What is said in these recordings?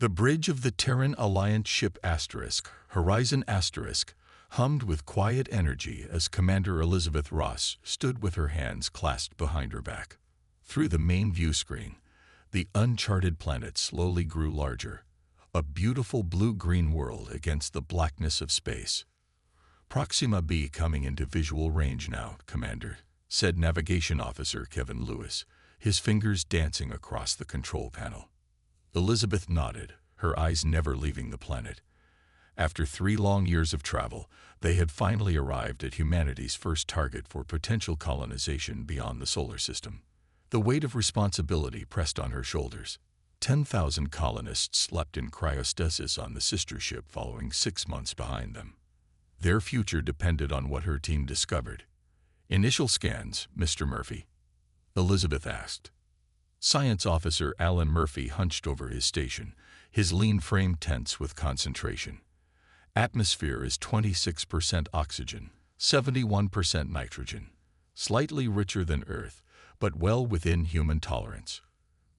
The bridge of the Terran Alliance ship Horizon hummed with quiet energy as Commander Elizabeth Ross stood with her hands clasped behind her back. Through the main view screen, the uncharted planet slowly grew larger, a beautiful blue-green world against the blackness of space. "Proxima B coming into visual range now, Commander," said Navigation Officer Kevin Lewis, his fingers dancing across the control panel. Elizabeth nodded, her eyes never leaving the planet. After 3 long years of travel, they had finally arrived at humanity's first target for potential colonization beyond the solar system. The weight of responsibility pressed on her shoulders. 10,000 colonists slept in cryostasis on the sister ship following 6 months behind them. Their future depended on what her team discovered. "Initial scans, Mr. Murphy?" Elizabeth asked. Science Officer Alan Murphy hunched over his station, his lean frame tense with concentration. "Atmosphere is 26% oxygen, 71% nitrogen. Slightly richer than Earth, but well within human tolerance.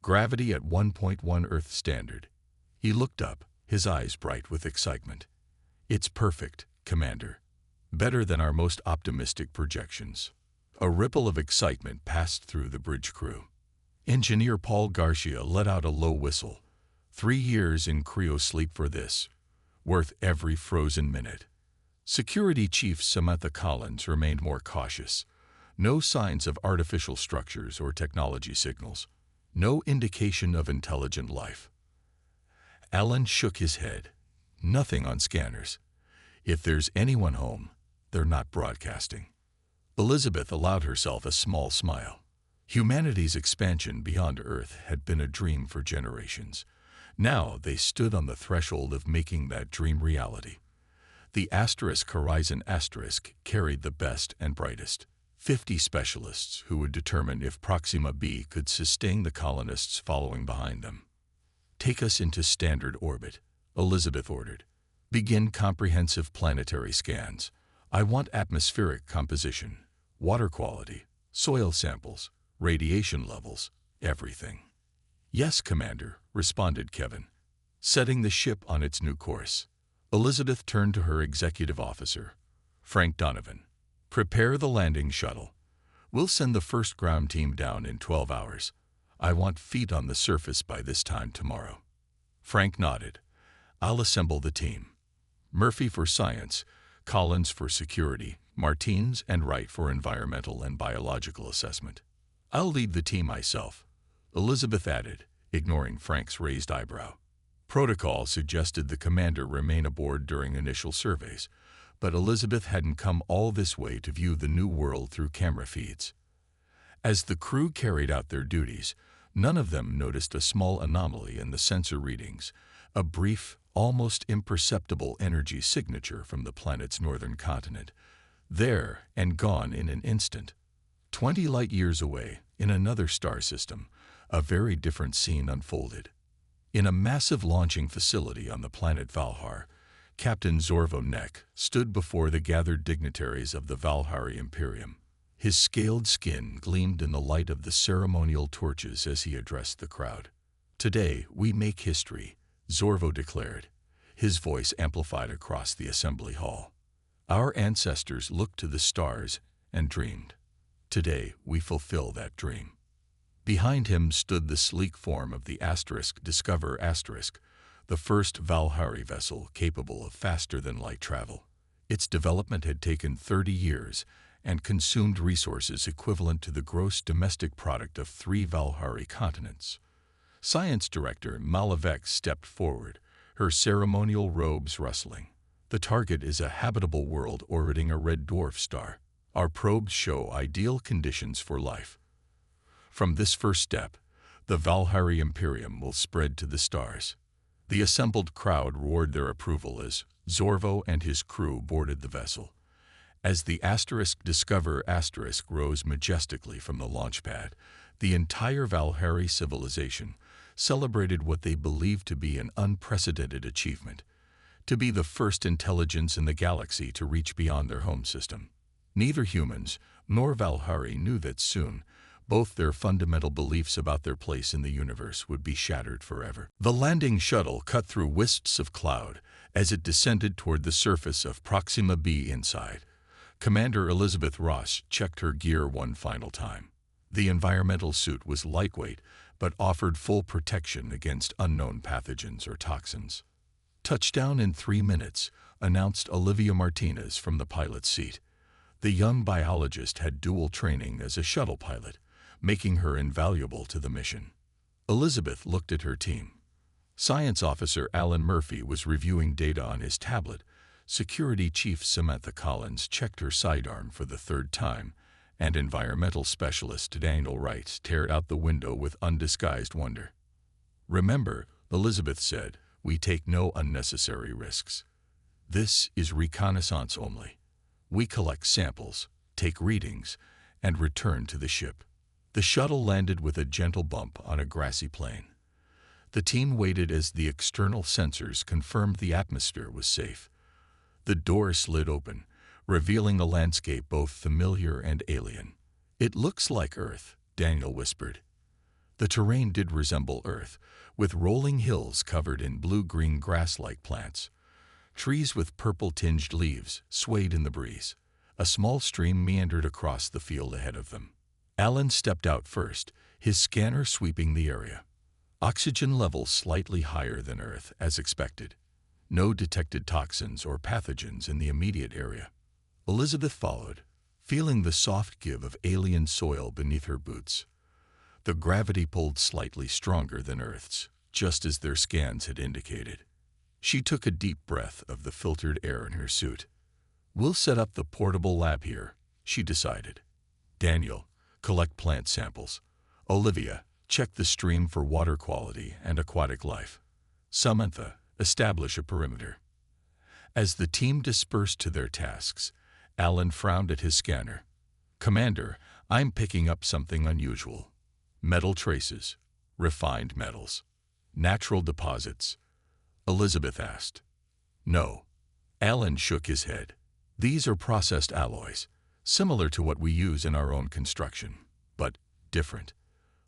Gravity at 1.1 Earth standard." He looked up, his eyes bright with excitement. "It's perfect, Commander. Better than our most optimistic projections." A ripple of excitement passed through the bridge crew. Engineer Paul Garcia let out a low whistle. 3 years in cryo sleep for this. Worth every frozen minute. Security Chief Samantha Collins remained more cautious. No signs of artificial structures or technology signals. No indication of intelligent life. Alan shook his head. Nothing on scanners. If there's anyone home, they're not broadcasting. Elizabeth allowed herself a small smile. Humanity's expansion beyond Earth had been a dream for generations. Now they stood on the threshold of making that dream reality. The Horizon carried the best and brightest. 50 specialists who would determine if Proxima B could sustain the colonists following behind them. "Take us into standard orbit," Elizabeth ordered. "Begin comprehensive planetary scans. I want atmospheric composition, water quality, soil samples, radiation levels, everything." "Yes, Commander," responded Kevin, setting the ship on its new course. Elizabeth turned to her executive officer, Frank Donovan. "Prepare the landing shuttle. We'll send the first ground team down in 12 hours. I want feet on the surface by this time tomorrow." Frank nodded. "I'll assemble the team. Murphy for science, Collins for security, Martins and Wright for environmental and biological assessment. I'll lead the team myself," Elizabeth added, ignoring Frank's raised eyebrow. Protocol suggested the commander remain aboard during initial surveys, but Elizabeth hadn't come all this way to view the new world through camera feeds. As the crew carried out their duties, none of them noticed a small anomaly in the sensor readings, a brief, almost imperceptible energy signature from the planet's northern continent, there and gone in an instant. 20 light-years away, in another star system, a very different scene unfolded. In a massive launching facility on the planet Valhar, Captain Zorvo Nek stood before the gathered dignitaries of the Valhari Imperium. His scaled skin gleamed in the light of the ceremonial torches as he addressed the crowd. "Today, we make history," Zorvo declared, his voice amplified across the assembly hall. "Our ancestors looked to the stars and dreamed. Today, we fulfill that dream." Behind him stood the sleek form of the Discover the first Valhari vessel capable of faster-than-light travel. Its development had taken 30 years and consumed resources equivalent to the gross domestic product of 3 Valhari continents. Science Director Malavek stepped forward, her ceremonial robes rustling. "The target is a habitable world orbiting a red dwarf star. Our probes show ideal conditions for life. From this first step, the Valhari Imperium will spread to the stars." The assembled crowd roared their approval as Zorvo and his crew boarded the vessel. As the Discover rose majestically from the launch pad, the entire Valhari civilization celebrated what they believed to be an unprecedented achievement, to be the first intelligence in the galaxy to reach beyond their home system. Neither humans nor Valhari knew that soon, Both their fundamental beliefs about their place in the universe would be shattered forever. The landing shuttle cut through wisps of cloud as it descended toward the surface of Proxima b. Inside, Commander Elizabeth Ross checked her gear one final time. The environmental suit was lightweight, but offered full protection against unknown pathogens or toxins. "Touchdown in 3 minutes," announced Olivia Martinez from the pilot's seat. The young biologist had dual training as a shuttle pilot, making her invaluable to the mission. Elizabeth looked at her team. Science Officer Alan Murphy was reviewing data on his tablet. Security Chief Samantha Collins checked her sidearm for the 3rd time, and Environmental Specialist Daniel Wright stared out the window with undisguised wonder. "Remember," Elizabeth said, "we take no unnecessary risks. This is reconnaissance only. We collect samples, take readings, and return to the ship." The shuttle landed with a gentle bump on a grassy plain. The team waited as the external sensors confirmed the atmosphere was safe. The door slid open, revealing a landscape both familiar and alien. "It looks like Earth," Daniel whispered. The terrain did resemble Earth, with rolling hills covered in blue-green grass-like plants. Trees with purple-tinged leaves swayed in the breeze. A small stream meandered across the field ahead of them. Alan stepped out first, his scanner sweeping the area. Oxygen levels slightly higher than Earth, as expected. No detected toxins or pathogens in the immediate area. Elizabeth followed, feeling the soft give of alien soil beneath her boots. The gravity pulled slightly stronger than Earth's, just as their scans had indicated. She took a deep breath of the filtered air in her suit. "We'll set up the portable lab here," she decided. "Daniel, collect plant samples. Olivia, check the stream for water quality and aquatic life. Samantha, establish a perimeter." As the team dispersed to their tasks, Alan frowned at his scanner. "Commander, I'm picking up something unusual. Metal traces, refined metals, natural deposits." Elizabeth asked. "No." Alan shook his head. "These are processed alloys, similar to what we use in our own construction, but different."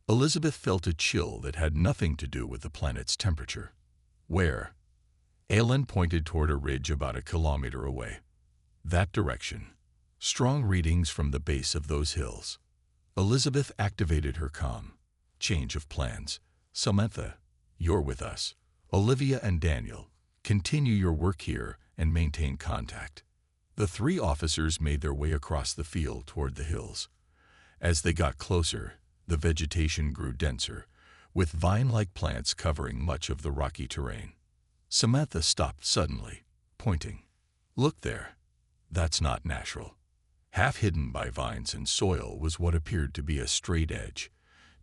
Elizabeth felt a chill that had nothing to do with the planet's temperature. "Where?" Alan pointed toward a ridge about a kilometer away. "That direction. Strong readings from the base of those hills." Elizabeth activated her comm. "Change of plans. Samantha, you're with us. Olivia and Daniel, continue your work here and maintain contact." The 3 officers made their way across the field toward the hills. As they got closer, the vegetation grew denser, with vine-like plants covering much of the rocky terrain. Samantha stopped suddenly, pointing. "Look there. That's not natural." Half hidden by vines and soil was what appeared to be a straight edge,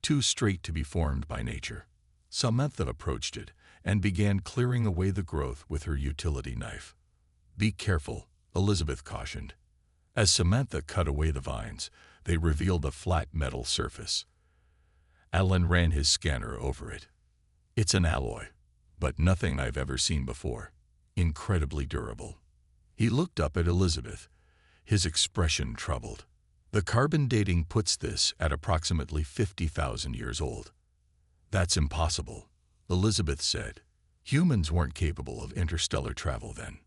too straight to be formed by nature. Samantha approached it and began clearing away the growth with her utility knife. "Be careful," Elizabeth cautioned. As Samantha cut away the vines, they revealed a flat metal surface. Alan ran his scanner over it. "It's an alloy, but nothing I've ever seen before. Incredibly durable." He looked up at Elizabeth, his expression troubled. "The carbon dating puts this at approximately 50,000 years old." "That's impossible," Elizabeth said. "Humans weren't capable of interstellar travel then."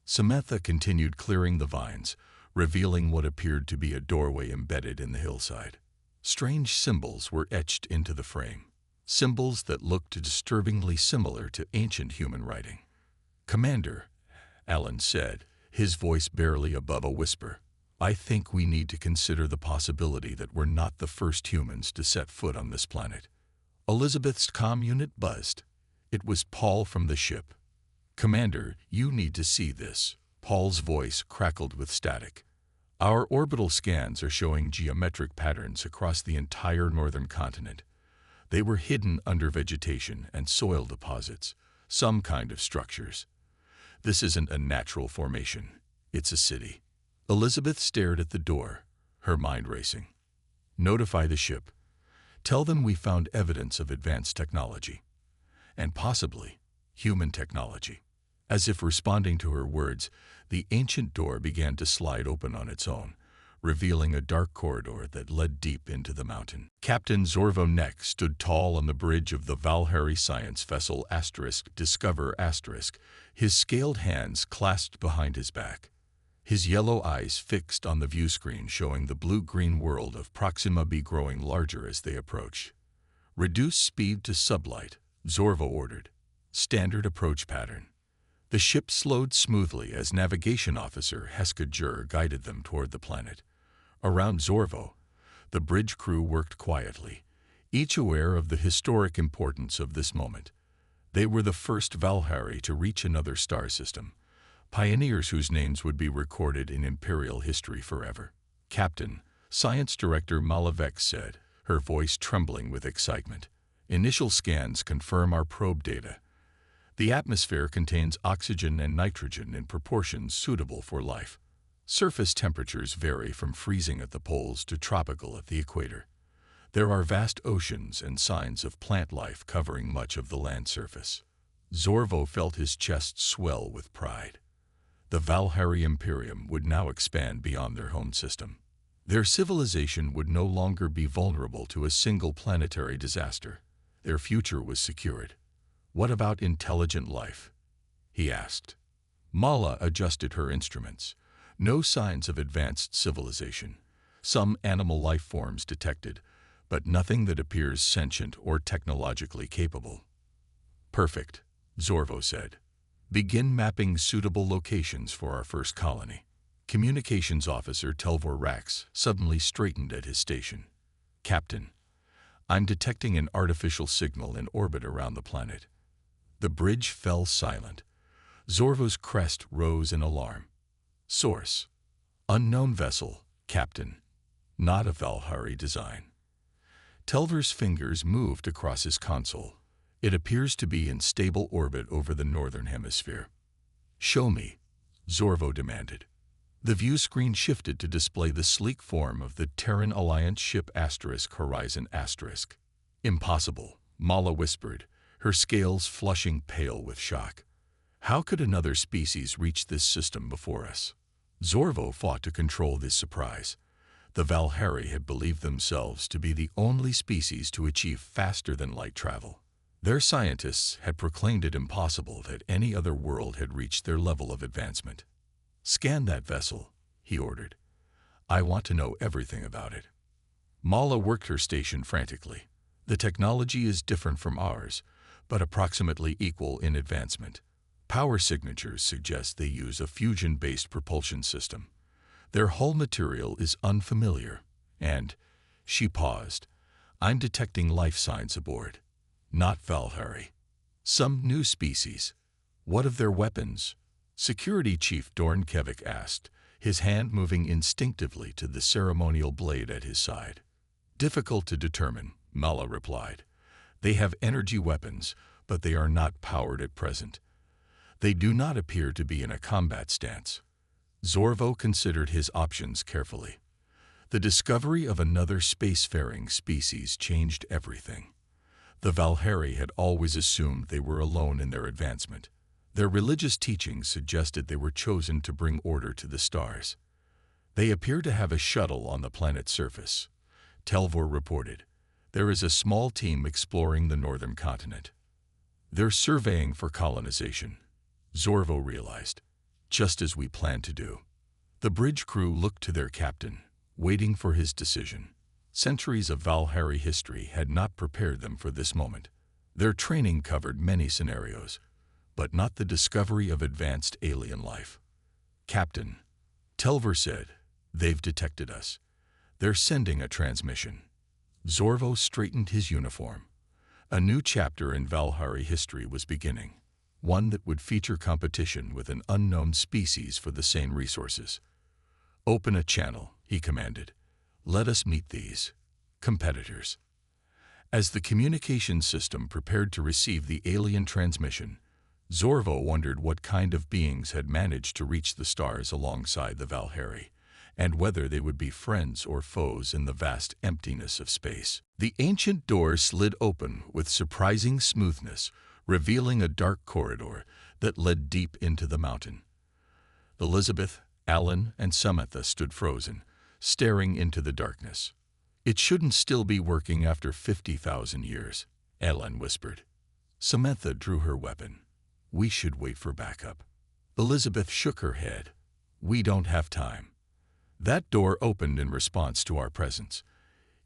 Samantha continued clearing the vines, revealing what appeared to be a doorway embedded in the hillside. Strange symbols were etched into the frame, symbols that looked disturbingly similar to ancient human writing. "Commander," Alan said, his voice barely above a whisper, "I think we need to consider the possibility that we're not the first humans to set foot on this planet." Elizabeth's comm unit buzzed. It was Paul from the ship. "Commander, you need to see this." Paul's voice crackled with static. "Our orbital scans are showing geometric patterns across the entire northern continent. They were hidden under vegetation and soil deposits, some kind of structures. This isn't a natural formation. It's a city." Elizabeth stared at the door, her mind racing. "Notify the ship. Tell them we found evidence of advanced technology. And possibly human technology." As if responding to her words, the ancient door began to slide open on its own, revealing a dark corridor that led deep into the mountain. Captain Zorvo Nek stood tall on the bridge of the Valhari science vessel Discover his scaled hands clasped behind his back. His yellow eyes fixed on the viewscreen showing the blue-green world of Proxima B growing larger as they approached. Reduce speed to sublight, Zorvo ordered. Standard approach pattern. The ship slowed smoothly as Navigation Officer Heska Jur guided them toward the planet. Around Zorvo, the bridge crew worked quietly, each aware of the historic importance of this moment. They were the first Valhari to reach another star system, pioneers whose names would be recorded in Imperial history forever. Captain, Science Director Malavek said, her voice trembling with excitement. Initial scans confirm our probe data. The atmosphere contains oxygen and nitrogen in proportions suitable for life. Surface temperatures vary from freezing at the poles to tropical at the equator. There are vast oceans and signs of plant life covering much of the land surface. Zorvo felt his chest swell with pride. The Valhari Imperium would now expand beyond their home system. Their civilization would no longer be vulnerable to a single planetary disaster. Their future was secured. "What about intelligent life?" he asked. Mala adjusted her instruments. No signs of advanced civilization. Some animal life forms detected, but nothing that appears sentient or technologically capable. "Perfect," Zorvo said. "Begin mapping suitable locations for our first colony." Communications Officer Telvor Rax suddenly straightened at his station. "Captain, I'm detecting an artificial signal in orbit around the planet." The bridge fell silent. Zorvo's crest rose in alarm. Source: unknown vessel, Captain. Not a Valhari design. Telvor's fingers moved across his console. It appears to be in stable orbit over the northern hemisphere. "Show me," Zorvo demanded. The view screen shifted to display the sleek form of the Terran Alliance ship Horizon *. "Impossible," Mala whispered, her scales flushing pale with shock. "How could another species reach this system before us?" Zorvo fought to control this surprise. The Valhari had believed themselves to be the only species to achieve faster-than-light travel. Their scientists had proclaimed it impossible that any other world had reached their level of advancement. "Scan that vessel," he ordered. "I want to know everything about it." Mala worked her station frantically. "The technology is different from ours, but approximately equal in advancement. Power signatures suggest they use a fusion-based propulsion system. Their hull material is unfamiliar, and," she paused, "I'm detecting life signs aboard. Not Valhari. Some new species. What of their weapons?" Security Chief Dornkevik asked, his hand moving instinctively to the ceremonial blade at his side. "Difficult to determine," Mala replied. "They have energy weapons, but they are not powered at present. They do not appear to be in a combat stance." Zorvo considered his options carefully. The discovery of another spacefaring species changed everything. The Valhari had always assumed they were alone in their advancement. Their religious teachings suggested they were chosen to bring order to the stars. "They appear to have a shuttle on the planet's surface," Telvor reported. "There is a small team exploring the northern continent." "They're surveying for colonization," Zorvo realized, "just as we planned to do." The bridge crew looked to their captain, waiting for his decision. Centuries of Valhari history had not prepared them for this moment. Their training covered many scenarios, but not the discovery of advanced alien life. "Captain," Telvor said, "they've detected us. They're sending a transmission." Zorvo straightened his uniform. A new chapter in Valhari history was beginning, one that would feature competition with an unknown species for the same resources. "Open a channel," he commanded. "Let us meet these competitors." As the communication system prepared to receive the alien transmission, Zorvo wondered what kind of beings had managed to reach the stars alongside the Valhari, and whether they would be friends or foes in the vast emptiness of space. The ancient door slid open with surprising smoothness, revealing a dark corridor that led deep into the mountain. Elizabeth, Alan, and Samantha stood frozen, staring into the darkness. "It shouldn't still be working after 50,000 years," Ellen whispered. Samantha drew her weapon. "We should wait for backup." Elizabeth shook her head. "We don't have time." That door opened in response to our presence.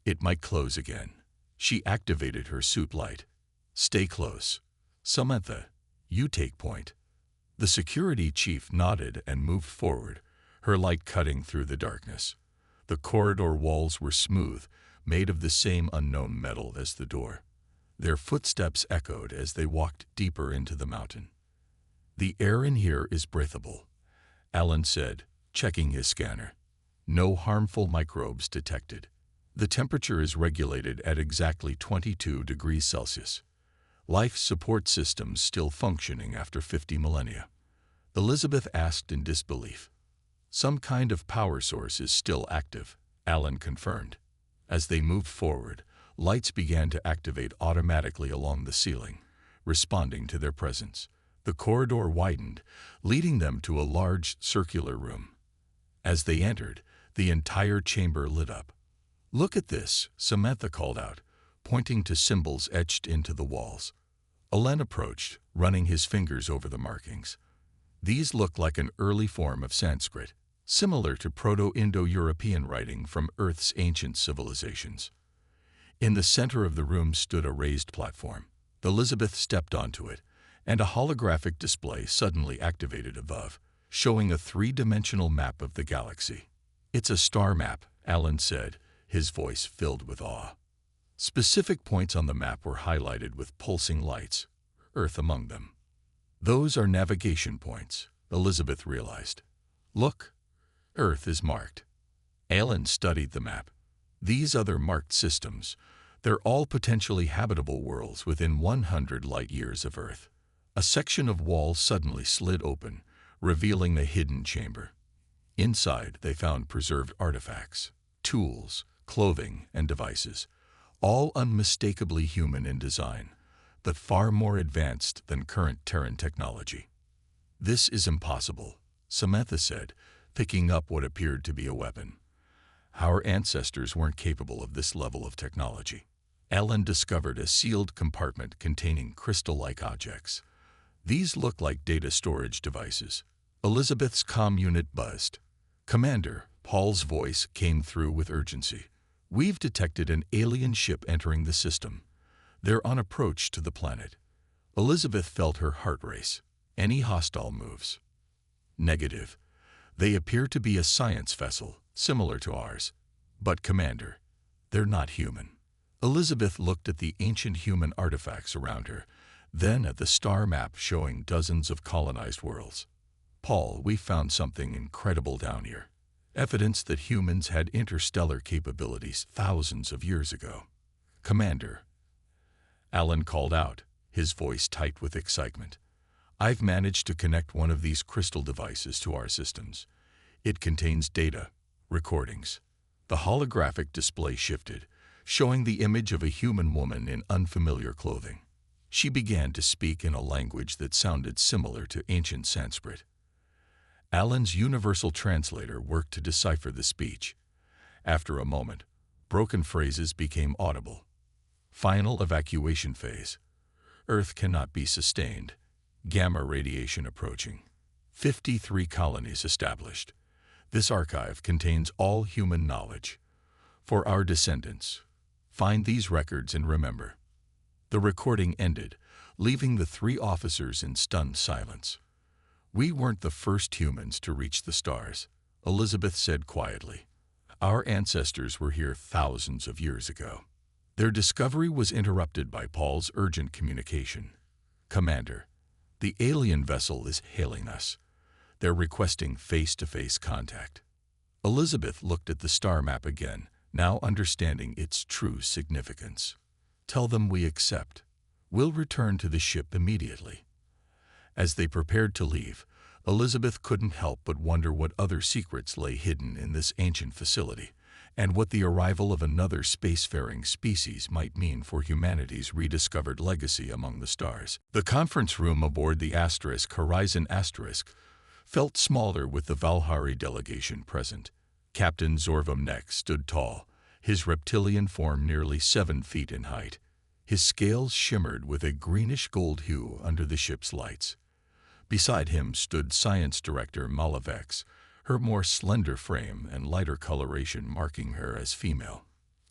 It might close again. She activated her suit light. "Stay close. Samantha, you take point." The security chief nodded and moved forward, her light cutting through the darkness. The corridor walls were smooth, made of the same unknown metal as the door. Their footsteps echoed as they walked deeper into the mountain. "The air in here is breathable," Alan said, checking his scanner. "No harmful microbes detected. The temperature is regulated at exactly 22 degrees Celsius. Life support systems still functioning after 50 millennia." Elizabeth asked in disbelief. "Some kind of power source is still active," Alan confirmed. As they moved forward, lights began to activate automatically along the ceiling, responding to their presence. The corridor widened, leading them to a large circular room. As they entered, the entire chamber lit up. "Look at this," Samantha called out, pointing to symbols etched into the walls. Alan approached, running his fingers over the markings. These look like an early form of Sanskrit, similar to Proto-Indo-European writing from Earth's ancient civilizations. In the center of the room stood a raised platform. Elizabeth stepped onto it, and a holographic display suddenly activated above, showing a three-dimensional map of the galaxy. "It's a star map," Alan said, his voice filled with awe. Specific points on the map were highlighted with pulsing lights, Earth among them. "Those are navigation points," Elizabeth realized. "Look, Earth is marked." Alan studied the map. "These other marked systems, they're all potentially habitable worlds within 100 light-years of Earth." A section of wall suddenly slid open, revealing a hidden chamber. Inside, they found preserved artifacts, tools, clothing, and devices, all unmistakably human in design, but far more advanced than current Terran technology. "This is impossible," Samantha said, picking up what appeared to be a weapon. "Our ancestors weren't capable of this level of technology." Alan discovered a sealed compartment containing crystal-like objects. "These look like data storage devices." Elizabeth's comm unit buzzed. "Commander," Paul's voice came through with urgency. "We've detected an alien ship entering the system. They're on approach to the planet." Elizabeth felt her heart race. "Any hostile moves?" "Negative. They appear to be a science vessel, similar to ours. But, Commander, they're not human." Elizabeth looked at the ancient human artifacts around her, then at the star map showing dozens of colonized worlds. "Paul, we found something incredible down here. Evidence that humans had interstellar capabilities thousands of years ago." "Commander," Alan called out, his voice tight with excitement. "I've managed to connect one of these crystal devices to our systems. It contains data, recordings." The holographic display shifted, showing the image of a human woman in unfamiliar clothing. She began to speak in a language that sounded similar to ancient Sanskrit. Alan's universal translator worked to decipher the speech. After a moment, broken phrases became audible. "Final evacuation phase. Earth cannot be sustained. Gamma radiation approaching. 53 colonies established. This archive contains all human knowledge. For our descendants, find these records and remember." The recording ended, leaving the three officers in stunned silence. "We weren't the first humans to reach the stars," Elizabeth said quietly. "Our ancestors were here thousands of years ago." Their discovery was interrupted by Paul's urgent communication. "Commander, the alien vessel is hailing us. They're requesting face-to-face contact." Elizabeth looked at the star map again, now understanding its true significance. "Tell them we accept. We'll return to the ship immediately." As they prepared to leave, Elizabeth couldn't help but wonder what other secrets lay hidden in this ancient facility, and what the arrival of another spacefaring species might mean for humanity's rediscovered legacy among the stars. The conference room aboard the Horizon felt smaller with the Valhari delegation present. Captain Zorvomnek stood tall, his reptilian form nearly 7 feet in height. His scales shimmered with a greenish-gold hue under the ship's lights. Beside him stood Science Director Malavex, her more slender frame and lighter coloration marking her as female.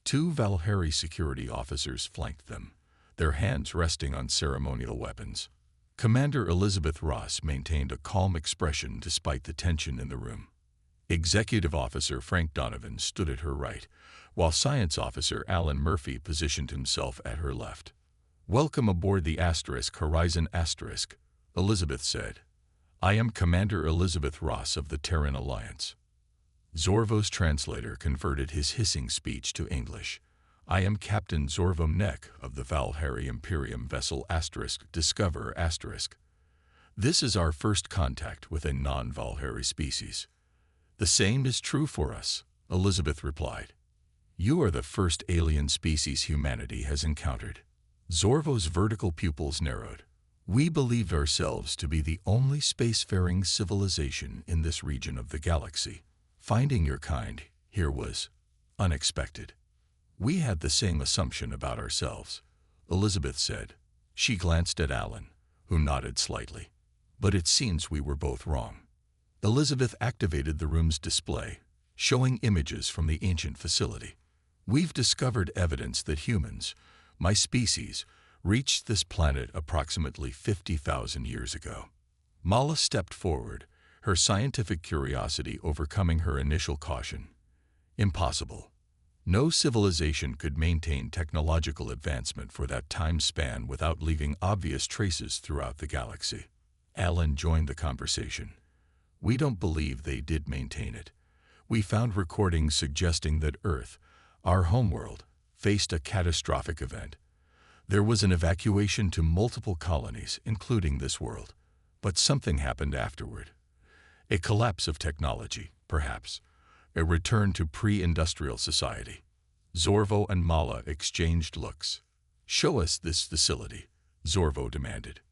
2 Valhari security officers flanked them, their hands resting on ceremonial weapons. Commander Elizabeth Ross maintained a calm expression despite the tension in the room. Executive Officer Frank Donovan stood at her right, while Science Officer Alan Murphy positioned himself at her left. "Welcome aboard the Horizon Asterisk," Elizabeth said. "I am Commander Elizabeth Ross of the Terran Alliance." Zorvo's translator converted his hissing speech to English. "I am Captain Zorvomnek of the Valhari Imperium vessel Discover *. This is our first contact with a non-Valhari species." "The same is true for us," Elizabeth replied. "You are the first alien species humanity has encountered." Zorvo's vertical pupils narrowed. "We believed ourselves to be the only spacefaring civilization in this region of the galaxy. Finding your kind here was unexpected." "We had the same assumption about ourselves," Elizabeth said. She glanced at Alan, who nodded slightly. "But it seems we were both wrong." Elizabeth activated the room's display, showing images from the ancient facility. "We've discovered evidence that humans, my species, reached this planet approximately 50,000 years ago." Mala stepped forward, her scientific curiosity overcoming her initial caution. "Impossible. No civilization could maintain technological advancement for that time span without leaving obvious traces throughout the galaxy." Alan joined the conversation. "We don't believe they did maintain it. We found recordings suggesting that Earth, our homeworld, faced a catastrophic event. There was an evacuation to multiple colonies, including this world. But something happened afterward. A collapse of technology, perhaps. A return to pre-industrial society." Zorvo and Mala exchanged looks. "Show us this facility," Zorvo demanded.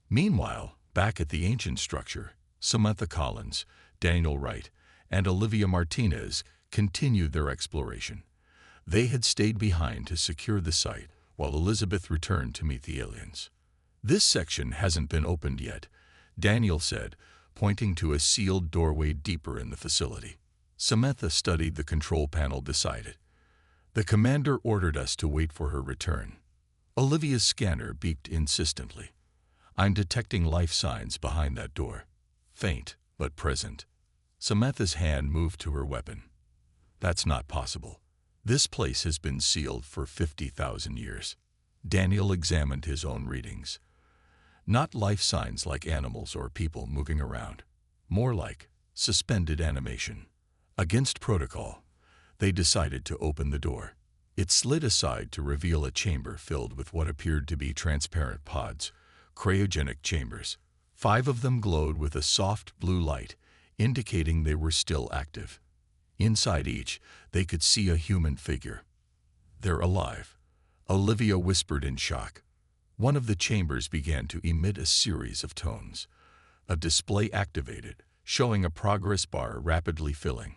Meanwhile, back at the ancient structure, Samantha Collins, Daniel Wright, and Olivia Martinez continued their exploration. They had stayed behind to secure the site, while Elizabeth returned to meet the aliens. "This section hasn't been opened yet," Daniel said, pointing to a sealed doorway deeper in the facility. Samantha studied the control panel beside it. "The commander ordered us to wait for her return." Olivia's scanner beeped insistently. "I'm detecting life signs behind that door. Faint, but present." Samantha's hand moved to her weapon. "That's not possible. This place has been sealed for 50,000 years." Daniel examined his own readings. Not life signs like animals or people moving around. More like suspended animation. Against protocol, they decided to open the door. It slid aside to reveal a chamber filled with what appeared to be transparent pods, cryogenic chambers. 5 of them glowed with a soft blue light, indicating they were still active. Inside each, they could see a human figure. "They're alive," Olivia whispered in shock. One of the chambers began to emit a series of tones. A display activated, showing a progress bar rapidly filling.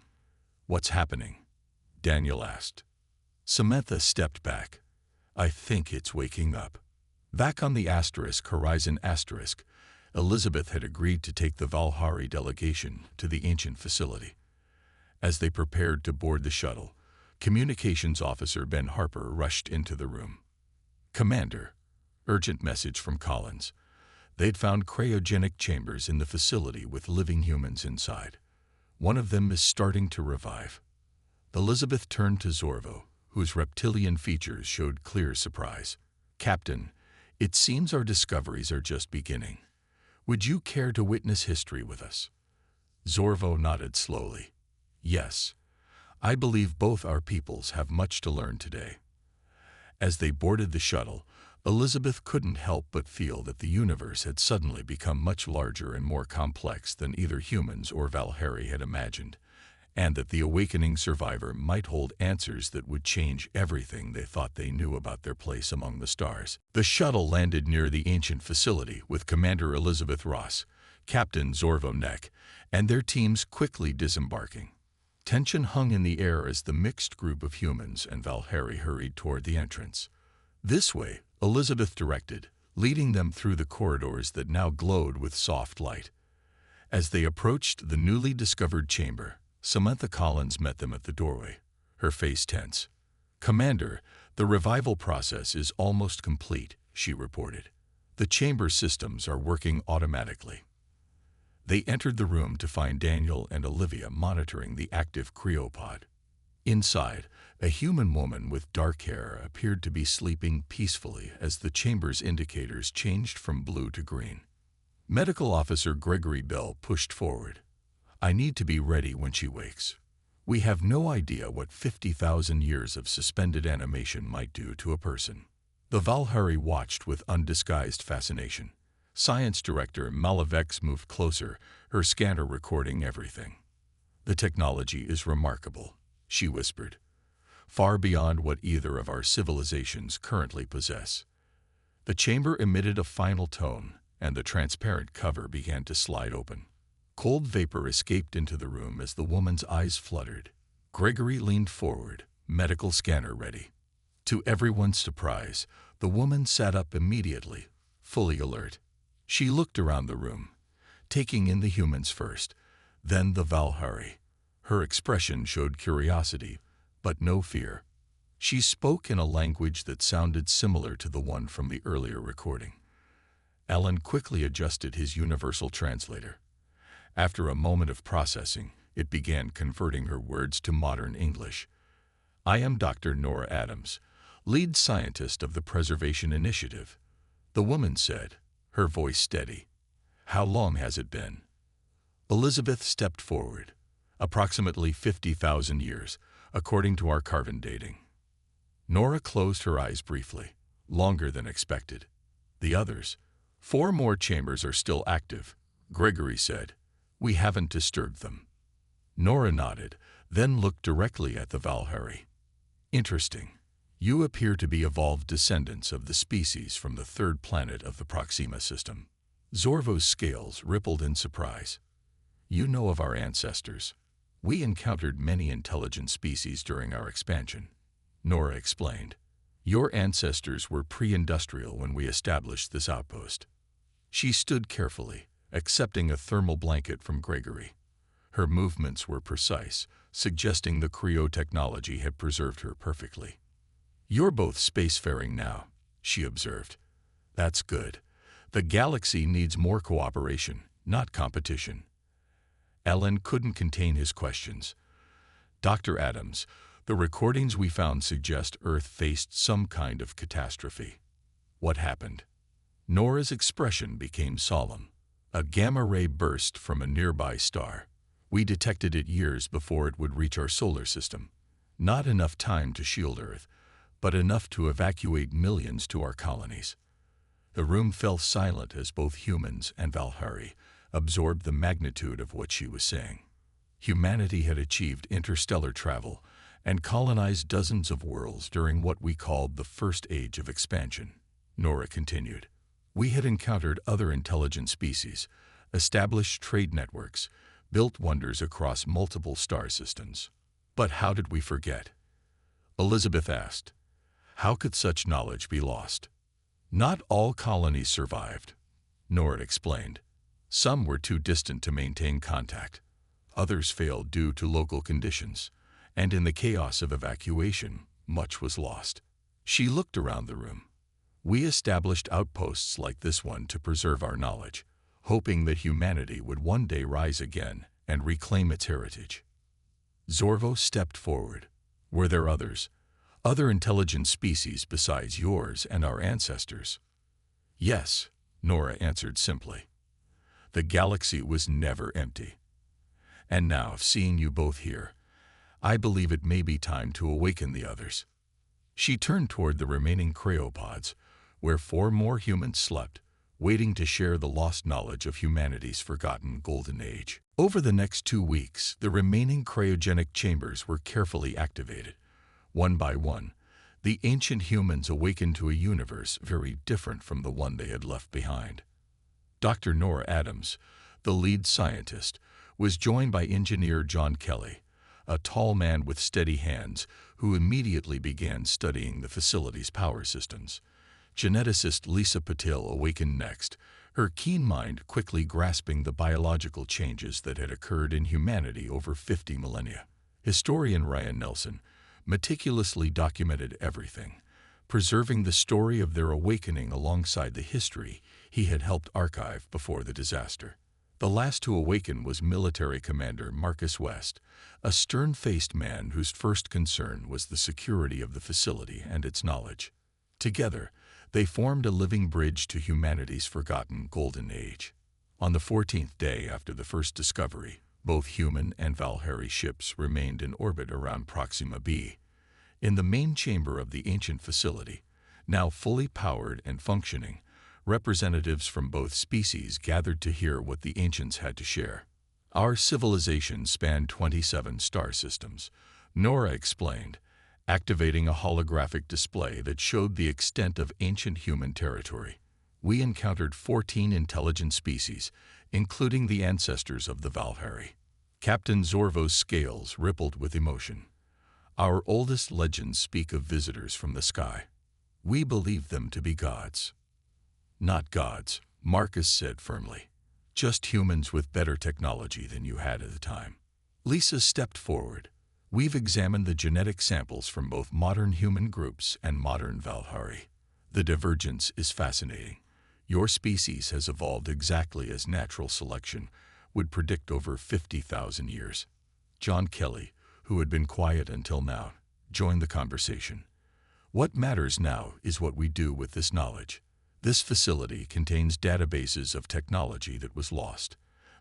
"What's happening?" Daniel asked. Samantha stepped back. "I think it's waking up." Back on the Horizon Asterisk, Elizabeth had agreed to take the Valhari delegation to the ancient facility. As they prepared to board the shuttle, Communications Officer Ben Harper rushed into the room. "Commander," urgent message from Collins. They'd found cryogenic chambers in the facility with living humans inside. One of them is starting to revive. Elizabeth turned to Zorvo, whose reptilian features showed clear surprise. "Captain, it seems our discoveries are just beginning. Would you care to witness history with us?" Zorvo nodded slowly. "Yes. I believe both our peoples have much to learn today." As they boarded the shuttle, Elizabeth couldn't help but feel that the universe had suddenly become much larger and more complex than either humans or Valhari had imagined, and that the awakening survivor might hold answers that would change everything they thought they knew about their place among the stars. The shuttle landed near the ancient facility with Commander Elizabeth Ross, Captain Zorvomnek, and their teams quickly disembarking. Tension hung in the air as the mixed group of humans and Valhari hurried toward the entrance. "This way," Elizabeth directed, leading them through the corridors that now glowed with soft light. As they approached the newly discovered chamber, Samantha Collins met them at the doorway, her face tense. "Commander, the revival process is almost complete," she reported. "The chamber systems are working automatically." They entered the room to find Daniel and Olivia monitoring the active cryopod. Inside, a human woman with dark hair appeared to be sleeping peacefully as the chamber's indicators changed from blue to green. Medical Officer Gregory Bell pushed forward. "I need to be ready when she wakes. We have no idea what 50,000 years of suspended animation might do to a person." The Valhari watched with undisguised fascination. Science Director Malavex moved closer, her scanner recording everything. "The technology is remarkable," she whispered, "far beyond what either of our civilizations currently possess." The chamber emitted a final tone, and the transparent cover began to slide open. Cold vapor escaped into the room as the woman's eyes fluttered. Gregory leaned forward, medical scanner ready. To everyone's surprise, the woman sat up immediately, fully alert. She looked around the room, taking in the humans first, then the Valhari. Her expression showed curiosity, but no fear. She spoke in a language that sounded similar to the one from the earlier recording. Alan quickly adjusted his universal translator. After a moment of processing, it began converting her words to modern English. "I am Dr. Nora Adams, lead scientist of the Preservation Initiative," the woman said, her voice steady. "How long has it been?" Elizabeth stepped forward. "Approximately 50,000 years, according to our carbon dating." Nora closed her eyes briefly, longer than expected. "The others? 4 more chambers are still active," Gregory said. "We haven't disturbed them." Nora nodded, then looked directly at the Valhari. "Interesting. You appear to be evolved descendants of the species from the 3rd planet of the Proxima system." Zorvo's scales rippled in surprise. "You know of our ancestors. We encountered many intelligent species during our expansion," Nora explained. "Your ancestors were pre-industrial when we established this outpost." She stood carefully, accepting a thermal blanket from Gregory. Her movements were precise, suggesting the cryotechnology had preserved her perfectly. "You're both spacefaring now," she observed. "That's good. The galaxy needs more cooperation, not competition." Alan couldn't contain his questions. "Dr. Adams, the recordings we found suggest Earth faced some kind of catastrophe. What happened?" Nora's expression became solemn. "A gamma ray burst from a nearby star. We detected it years before it would reach our solar system. Not enough time to shield Earth, but enough to evacuate millions to our colonies." The room fell silent as both humans and Valhari absorbed the magnitude of what she was saying. Humanity had achieved interstellar travel and colonized dozens of worlds during what we called the First Age of Expansion, Nora continued. We had encountered other intelligent species, established trade networks, built wonders across multiple star systems. But how did we forget? Elizabeth asked. How could such knowledge be lost? Not all colonies survived, Nora explained. Some were too distant to maintain contact. Others failed due to local conditions, and in the chaos of evacuation, much was lost. She looked around the room. We established outposts like this one to preserve our knowledge, hoping that humanity would one day rise again and reclaim its heritage. Zorvo stepped forward. Were there others? Other intelligent species besides yours and our ancestors? Yes, Nora answered simply. The galaxy was never empty. And now, seeing you both here, I believe it may be time to awaken the others. She turned toward the remaining cryopods, where 4 more humans slept, waiting to share the lost knowledge of humanity's forgotten golden age. Over the next 2 weeks, the remaining cryogenic chambers were carefully activated. One by one, the ancient humans awakened to a universe very different from the one they had left behind. Dr. Nora Adams, the lead scientist, was joined by engineer John Kelly, a tall man with steady hands who immediately began studying the facility's power systems. Geneticist Lisa Patil awakened next, her keen mind quickly grasping the biological changes that had occurred in humanity over 50 millennia. Historian Ryan Nelson meticulously documented everything, preserving the story of their awakening alongside the history he had helped archive before the disaster. The last to awaken was military commander Marcus West, a stern-faced man whose first concern was the security of the facility and its knowledge. Together, they formed a living bridge to humanity's forgotten golden age. On the 14th day after the first discovery, both human and Valhari ships remained in orbit around Proxima b. In the main chamber of the ancient facility, now fully powered and functioning, representatives from both species gathered to hear what the ancients had to share. Our civilization spanned 27 star systems, Nora explained, activating a holographic display that showed the extent of ancient human territory. We encountered 14 intelligent species, including the ancestors of the Valhari. Captain Zorvo's scales rippled with emotion. Our oldest legends speak of visitors from the sky. We believe them to be gods. Not gods, Marcus said firmly. Just humans with better technology than you had at the time. Lisa stepped forward. We've examined the genetic samples from both modern human groups and modern Valhari. The divergence is fascinating. Your species has evolved exactly as natural selection would predict over 50,000 years. John Kelly, who had been quiet until now, joined the conversation. What matters now is what we do with this knowledge. This facility contains databases of technology that was lost.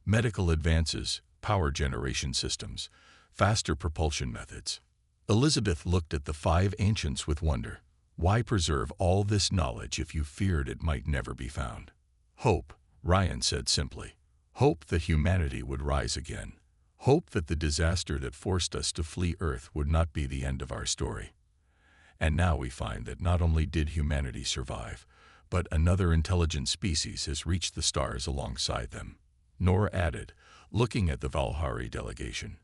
Medical advances, power generation systems, faster propulsion methods. Elizabeth looked at the 5 ancients with wonder. Why preserve all this knowledge if you feared it might never be found? Hope, Ryan said simply. Hope that humanity would rise again. Hope that the disaster that forced us to flee Earth would not be the end of our story. And now we find that not only did humanity survive, but another intelligent species has reached the stars alongside them. Nora added, looking at the Valhari delegation.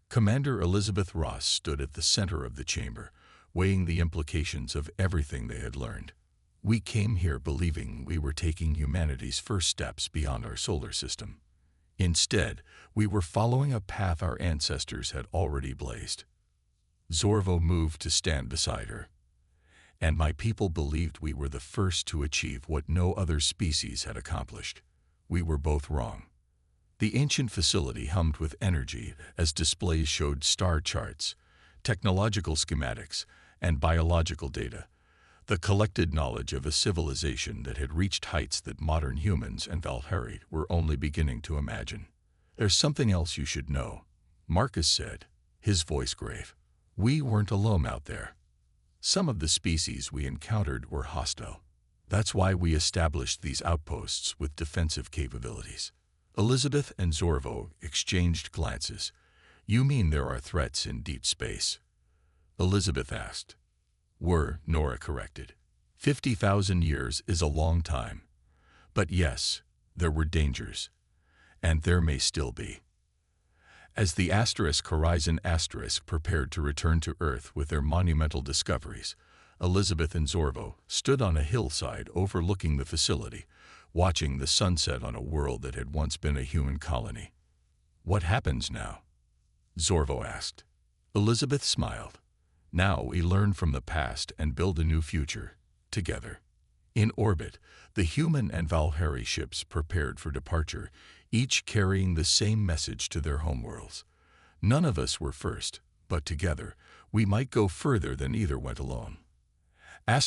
Commander Elizabeth Ross stood at the center of the chamber, weighing the implications of everything they had learned. We came here believing we were taking humanity's first steps beyond our solar system. Instead, we were following a path our ancestors had already blazed. Zorvo moved to stand beside her. And my people believed we were the first to achieve what no other species had accomplished. We were both wrong. The ancient facility hummed with energy as displays showed star charts, technological schematics, and biological data, the collected knowledge of a civilization that had reached heights that modern humans and Valhari were only beginning to imagine. There's something else you should know, Marcus said, his voice grave. We weren't alone out there. Some of the species we encountered were hostile. That's why we established these outposts with defensive capabilities. Elizabeth and Zorvo exchanged glances. You mean there are threats in deep space? Elizabeth asked. Nora corrected. 50,000 years is a long time. But yes, there were dangers. And there may still be. As the Horizon prepared to return to Earth with their monumental discoveries, Elizabeth and Zorvo stood on a hillside overlooking the facility, watching the sunset on a world that had once been a human colony. What happens now? Zorvo asked. Elizabeth smiled. Now we learn from the past and build a new future, together. In orbit, the human and Valhari ships prepared for departure, each carrying the same message to their homeworlds. None of us were first, but together, we might go further than either went alone. **End****.